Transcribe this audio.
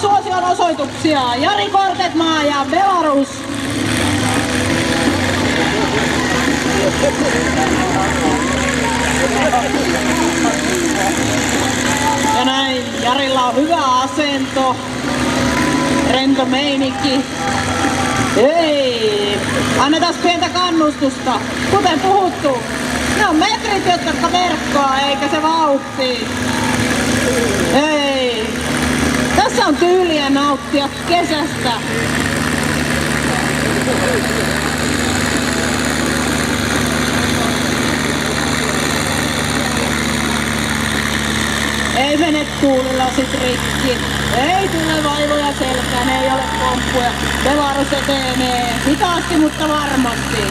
suosion osoituksia. Jari Kortetmaa ja Belarus. Ja näin, Jarilla on hyvä asento, rento meininki. Ei, annetaan pientä kannustusta. Kuten puhuttu, ne on metrit, jotka verkkoa eikä se vauhti. Ei, tässä on tyyliä nauttia kesästä. Ei mene tuulilasit rikki, ei tule vaivoja selkään, ei ole pomppuja. Belarus etenee hitaasti, mutta varmasti.